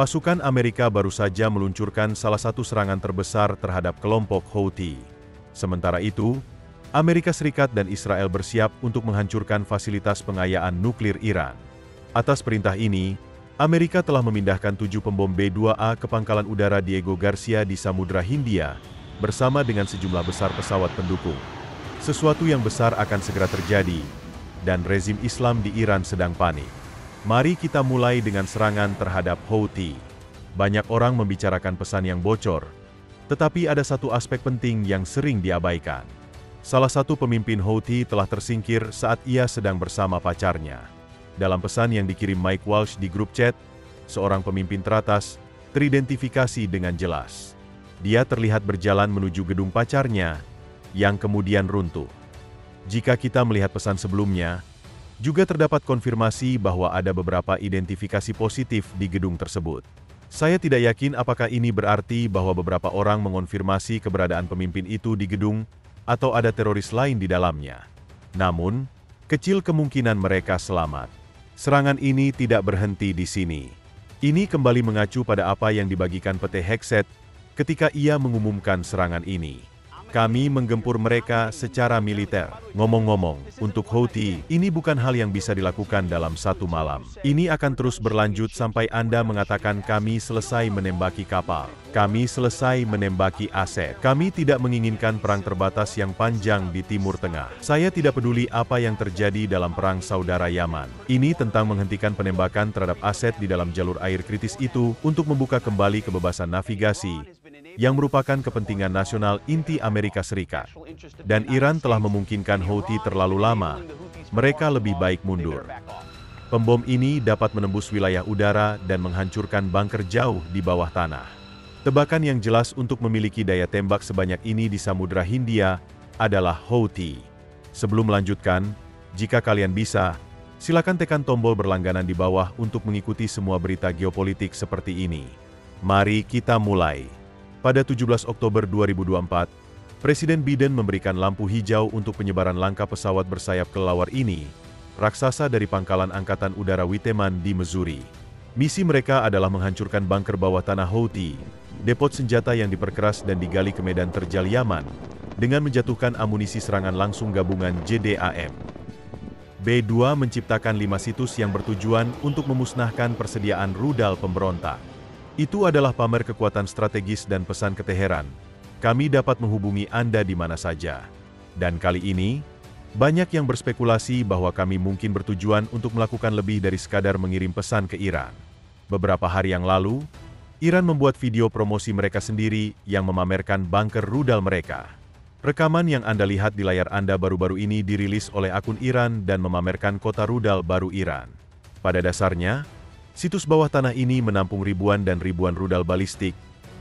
Pasukan Amerika baru saja meluncurkan salah satu serangan terbesar terhadap kelompok Houthi. Sementara itu, Amerika Serikat dan Israel bersiap untuk menghancurkan fasilitas pengayaan nuklir Iran. Atas perintah ini, Amerika telah memindahkan 7 pembom B-2A ke pangkalan udara Diego Garcia di Samudra Hindia, bersama dengan sejumlah besar pesawat pendukung. Sesuatu yang besar akan segera terjadi, dan rezim Islam di Iran sedang panik. Mari kita mulai dengan serangan terhadap Houthi. Banyak orang membicarakan pesan yang bocor, tetapi ada satu aspek penting yang sering diabaikan. Salah satu pemimpin Houthi telah tersingkir saat ia sedang bersama pacarnya. Dalam pesan yang dikirim Mike Walsh di grup chat, seorang pemimpin teratas teridentifikasi dengan jelas. Dia terlihat berjalan menuju gedung pacarnya, yang kemudian runtuh. Jika kita melihat pesan sebelumnya, juga terdapat konfirmasi bahwa ada beberapa identifikasi positif di gedung tersebut. Saya tidak yakin apakah ini berarti bahwa beberapa orang mengonfirmasi keberadaan pemimpin itu di gedung, atau ada teroris lain di dalamnya. Namun, kecil kemungkinan mereka selamat. Serangan ini tidak berhenti di sini. Ini kembali mengacu pada apa yang dibagikan Pete Hegseth ketika ia mengumumkan serangan ini. Kami menggempur mereka secara militer. Ngomong-ngomong, untuk Houthi, ini bukan hal yang bisa dilakukan dalam satu malam. Ini akan terus berlanjut sampai Anda mengatakan kami selesai menembaki kapal. Kami selesai menembaki aset. Kami tidak menginginkan perang terbatas yang panjang di Timur Tengah. Saya tidak peduli apa yang terjadi dalam perang saudara Yaman. Ini tentang menghentikan penembakan terhadap aset di dalam jalur air kritis itu untuk membuka kembali kebebasan navigasi, yang merupakan kepentingan nasional inti Amerika Serikat. Dan Iran telah memungkinkan Houthi terlalu lama, mereka lebih baik mundur. Pembom ini dapat menembus wilayah udara dan menghancurkan bunker jauh di bawah tanah. Tebakan yang jelas untuk memiliki daya tembak sebanyak ini di Samudra Hindia adalah Houthi. Sebelum melanjutkan, jika kalian bisa, silakan tekan tombol berlangganan di bawah untuk mengikuti semua berita geopolitik seperti ini. Mari kita mulai. Pada 17 Oktober 2024, Presiden Biden memberikan lampu hijau untuk penyebaran langkah pesawat bersayap kelelawar ini, raksasa dari Pangkalan Angkatan Udara Witeman di Missouri. Misi mereka adalah menghancurkan bunker bawah tanah Houthi, depot senjata yang diperkeras dan digali ke medan terjal Yaman, dengan menjatuhkan amunisi serangan langsung gabungan JDAM. B-2 menciptakan 5 situs yang bertujuan untuk memusnahkan persediaan rudal pemberontak. Itu adalah pamer kekuatan strategis dan pesan ke Teheran. Kami dapat menghubungi Anda di mana saja. Dan kali ini, banyak yang berspekulasi bahwa kami mungkin bertujuan untuk melakukan lebih dari sekadar mengirim pesan ke Iran. Beberapa hari yang lalu, Iran membuat video promosi mereka sendiri yang memamerkan bunker rudal mereka. Rekaman yang Anda lihat di layar Anda baru-baru ini dirilis oleh akun Iran dan memamerkan kota rudal baru Iran. Pada dasarnya, situs bawah tanah ini menampung ribuan dan ribuan rudal balistik,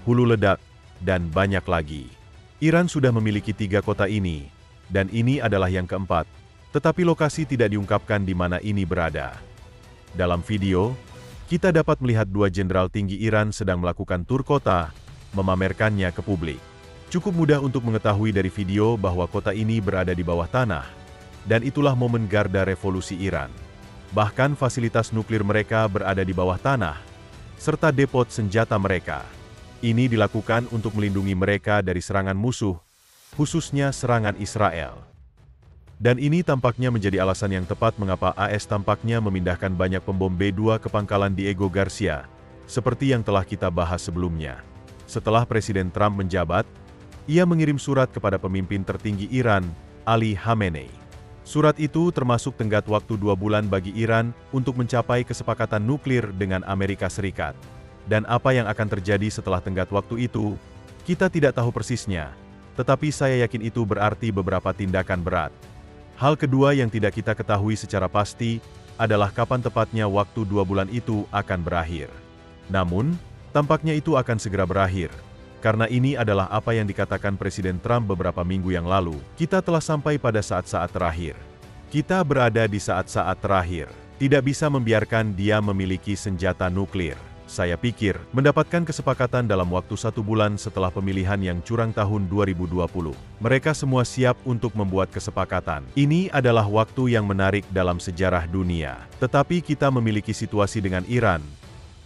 hulu ledak, dan banyak lagi. Iran sudah memiliki 3 kota ini, dan ini adalah yang keempat, tetapi lokasi tidak diungkapkan di mana ini berada. Dalam video, kita dapat melihat 2 jenderal tinggi Iran sedang melakukan tur kota, memamerkannya ke publik. Cukup mudah untuk mengetahui dari video bahwa kota ini berada di bawah tanah, dan itulah momen Garda Revolusi Iran. Bahkan fasilitas nuklir mereka berada di bawah tanah, serta depot senjata mereka. Ini dilakukan untuk melindungi mereka dari serangan musuh, khususnya serangan Israel. Dan ini tampaknya menjadi alasan yang tepat mengapa AS tampaknya memindahkan banyak pembom B-2 ke pangkalan Diego Garcia, seperti yang telah kita bahas sebelumnya. Setelah Presiden Trump menjabat, ia mengirim surat kepada pemimpin tertinggi Iran, Ali Khamenei. Surat itu termasuk tenggat waktu 2 bulan bagi Iran untuk mencapai kesepakatan nuklir dengan Amerika Serikat. Dan apa yang akan terjadi setelah tenggat waktu itu, kita tidak tahu persisnya, tetapi saya yakin itu berarti beberapa tindakan berat. Hal kedua yang tidak kita ketahui secara pasti adalah kapan tepatnya waktu 2 bulan itu akan berakhir. Namun, tampaknya itu akan segera berakhir. Karena ini adalah apa yang dikatakan Presiden Trump beberapa minggu yang lalu. Kita telah sampai pada saat-saat terakhir. Kita berada di saat-saat terakhir. Tidak bisa membiarkan dia memiliki senjata nuklir. Saya pikir, mendapatkan kesepakatan dalam waktu 1 bulan setelah pemilihan yang curang tahun 2020. Mereka semua siap untuk membuat kesepakatan. Ini adalah waktu yang menarik dalam sejarah dunia. Tetapi kita memiliki situasi dengan Iran,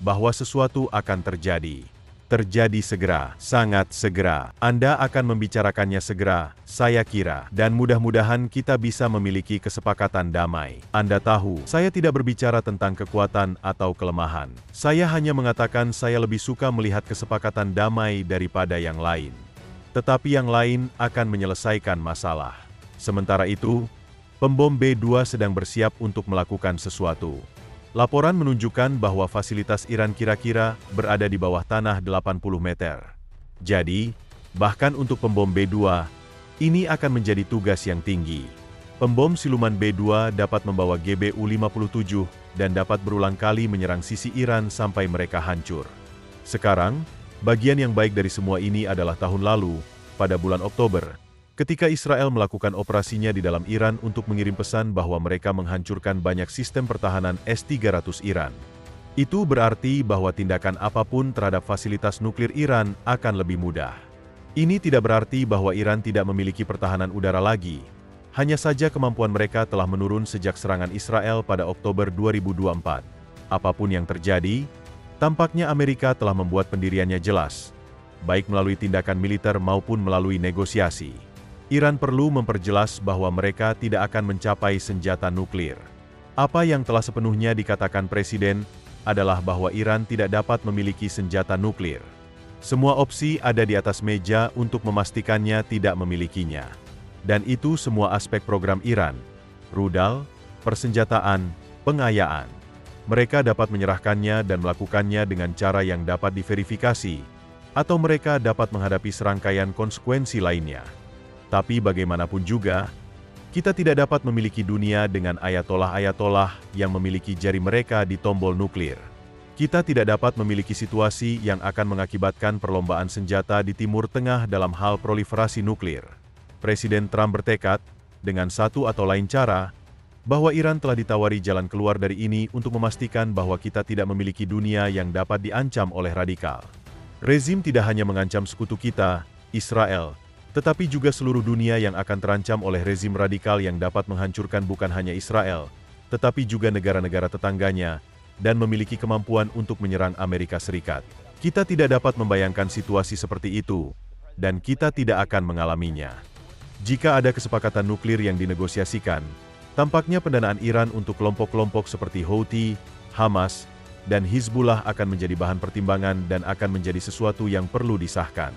bahwa sesuatu akan terjadi. Terjadi segera, sangat segera. Anda akan membicarakannya segera, saya kira, dan mudah-mudahan kita bisa memiliki kesepakatan damai. Anda tahu, saya tidak berbicara tentang kekuatan atau kelemahan. Saya hanya mengatakan saya lebih suka melihat kesepakatan damai daripada yang lain. Tetapi yang lain akan menyelesaikan masalah. Sementara itu, pembom B-2 sedang bersiap untuk melakukan sesuatu. Laporan menunjukkan bahwa fasilitas Iran kira-kira berada di bawah tanah 80 meter. Jadi, bahkan untuk pembom B-2, ini akan menjadi tugas yang tinggi. Pembom siluman B-2 dapat membawa GBU-57 dan dapat berulang kali menyerang sisi Iran sampai mereka hancur. Sekarang, bagian yang baik dari semua ini adalah tahun lalu, pada bulan Oktober, ketika Israel melakukan operasinya di dalam Iran untuk mengirim pesan bahwa mereka menghancurkan banyak sistem pertahanan S-300 Iran. Itu berarti bahwa tindakan apapun terhadap fasilitas nuklir Iran akan lebih mudah. Ini tidak berarti bahwa Iran tidak memiliki pertahanan udara lagi. Hanya saja kemampuan mereka telah menurun sejak serangan Israel pada Oktober 2024. Apapun yang terjadi, tampaknya Amerika telah membuat pendiriannya jelas, baik melalui tindakan militer maupun melalui negosiasi. Iran perlu memperjelas bahwa mereka tidak akan mencapai senjata nuklir. Apa yang telah sepenuhnya dikatakan Presiden adalah bahwa Iran tidak dapat memiliki senjata nuklir. Semua opsi ada di atas meja untuk memastikannya tidak memilikinya. Dan itu semua aspek program Iran, rudal, persenjataan, pengayaan. Mereka dapat menyerahkannya dan melakukannya dengan cara yang dapat diverifikasi, atau mereka dapat menghadapi serangkaian konsekuensi lainnya. Tapi bagaimanapun juga, kita tidak dapat memiliki dunia dengan ayatollah-ayatollah yang memiliki jari mereka di tombol nuklir. Kita tidak dapat memiliki situasi yang akan mengakibatkan perlombaan senjata di Timur Tengah dalam hal proliferasi nuklir. Presiden Trump bertekad, dengan satu atau lain cara, bahwa Iran telah ditawari jalan keluar dari ini untuk memastikan bahwa kita tidak memiliki dunia yang dapat diancam oleh radikal. Rezim tidak hanya mengancam sekutu kita, Israel, tetapi juga seluruh dunia yang akan terancam oleh rezim radikal yang dapat menghancurkan bukan hanya Israel, tetapi juga negara-negara tetangganya, dan memiliki kemampuan untuk menyerang Amerika Serikat. Kita tidak dapat membayangkan situasi seperti itu, dan kita tidak akan mengalaminya. Jika ada kesepakatan nuklir yang dinegosiasikan, tampaknya pendanaan Iran untuk kelompok-kelompok seperti Houthi, Hamas, dan Hizbullah akan menjadi bahan pertimbangan dan akan menjadi sesuatu yang perlu disahkan.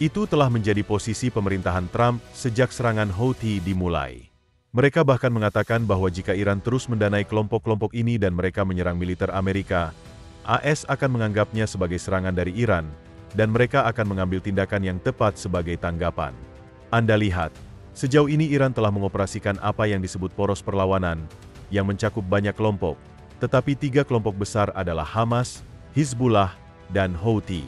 Itu telah menjadi posisi pemerintahan Trump sejak serangan Houthi dimulai. Mereka bahkan mengatakan bahwa jika Iran terus mendanai kelompok-kelompok ini dan mereka menyerang militer Amerika, AS akan menganggapnya sebagai serangan dari Iran, dan mereka akan mengambil tindakan yang tepat sebagai tanggapan. Anda lihat, sejauh ini Iran telah mengoperasikan apa yang disebut poros perlawanan, yang mencakup banyak kelompok, tetapi 3 kelompok besar adalah Hamas, Hizbullah, dan Houthi.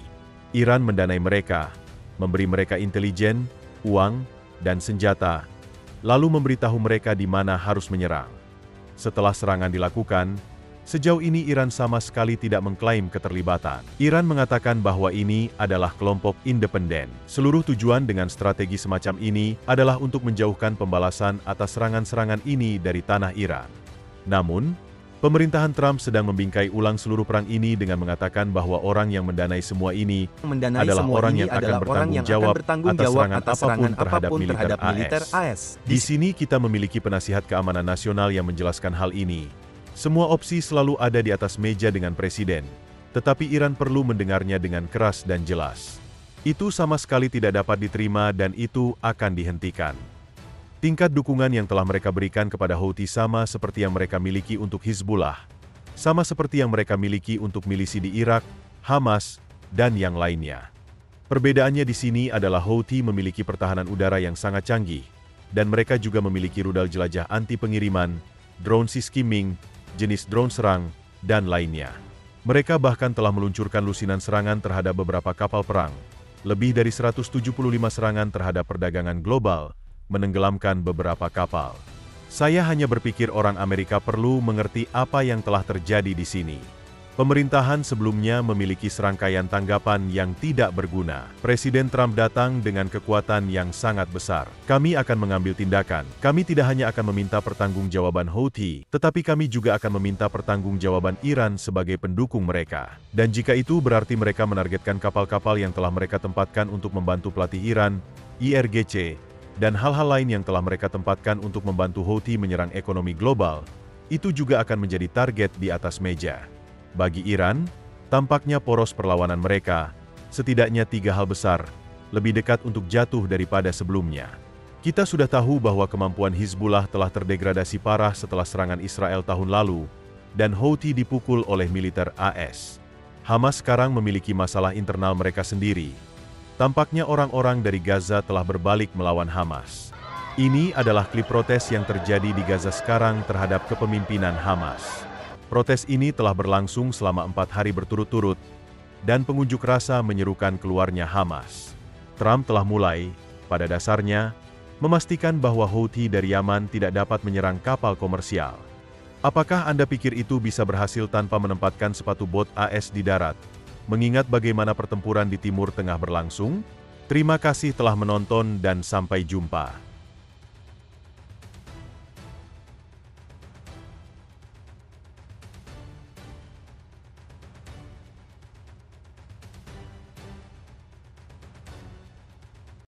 Iran mendanai mereka, memberi mereka intelijen, uang, dan senjata, lalu memberitahu mereka di mana harus menyerang. Setelah serangan dilakukan, sejauh ini Iran sama sekali tidak mengklaim keterlibatan. Iran mengatakan bahwa ini adalah kelompok independen. Seluruh tujuan dengan strategi semacam ini adalah untuk menjauhkan pembalasan atas serangan-serangan ini dari tanah Iran. Namun, pemerintahan Trump sedang membingkai ulang seluruh perang ini dengan mengatakan bahwa orang yang mendanai semua ini adalah orang yang akan bertanggung jawab atas serangan apapun terhadap militer AS. Di sini kita memiliki penasihat keamanan nasional yang menjelaskan hal ini. Semua opsi selalu ada di atas meja dengan presiden, tetapi Iran perlu mendengarnya dengan keras dan jelas. Itu sama sekali tidak dapat diterima dan itu akan dihentikan. Tingkat dukungan yang telah mereka berikan kepada Houthi sama seperti yang mereka miliki untuk Hizbullah, sama seperti yang mereka miliki untuk milisi di Irak, Hamas, dan yang lainnya. Perbedaannya di sini adalah Houthi memiliki pertahanan udara yang sangat canggih, dan mereka juga memiliki rudal jelajah anti-pengiriman, drone sea skimming, jenis drone serang, dan lainnya. Mereka bahkan telah meluncurkan lusinan serangan terhadap beberapa kapal perang, lebih dari 175 serangan terhadap perdagangan global, menenggelamkan beberapa kapal. Saya hanya berpikir orang Amerika perlu mengerti apa yang telah terjadi di sini. Pemerintahan sebelumnya memiliki serangkaian tanggapan yang tidak berguna. Presiden Trump datang dengan kekuatan yang sangat besar. Kami akan mengambil tindakan. Kami tidak hanya akan meminta pertanggungjawaban Houthi, tetapi kami juga akan meminta pertanggungjawaban Iran sebagai pendukung mereka. Dan jika itu berarti mereka menargetkan kapal-kapal yang telah mereka tempatkan untuk membantu pelatih Iran, IRGC, dan hal-hal lain yang telah mereka tempatkan untuk membantu Houthi menyerang ekonomi global, itu juga akan menjadi target di atas meja. Bagi Iran, tampaknya poros perlawanan mereka, setidaknya 3 hal besar, lebih dekat untuk jatuh daripada sebelumnya. Kita sudah tahu bahwa kemampuan Hizbullah telah terdegradasi parah setelah serangan Israel tahun lalu, dan Houthi dipukul oleh militer AS. Hamas sekarang memiliki masalah internal mereka sendiri. Tampaknya orang-orang dari Gaza telah berbalik melawan Hamas. Ini adalah klip protes yang terjadi di Gaza sekarang terhadap kepemimpinan Hamas. Protes ini telah berlangsung selama 4 hari berturut-turut, dan pengunjuk rasa menyerukan keluarnya Hamas. Trump telah mulai, pada dasarnya, memastikan bahwa Houthi dari Yaman tidak dapat menyerang kapal komersial. Apakah Anda pikir itu bisa berhasil tanpa menempatkan sepatu bot AS di darat? Mengingat bagaimana pertempuran di Timur Tengah berlangsung? Terima kasih telah menonton dan sampai jumpa.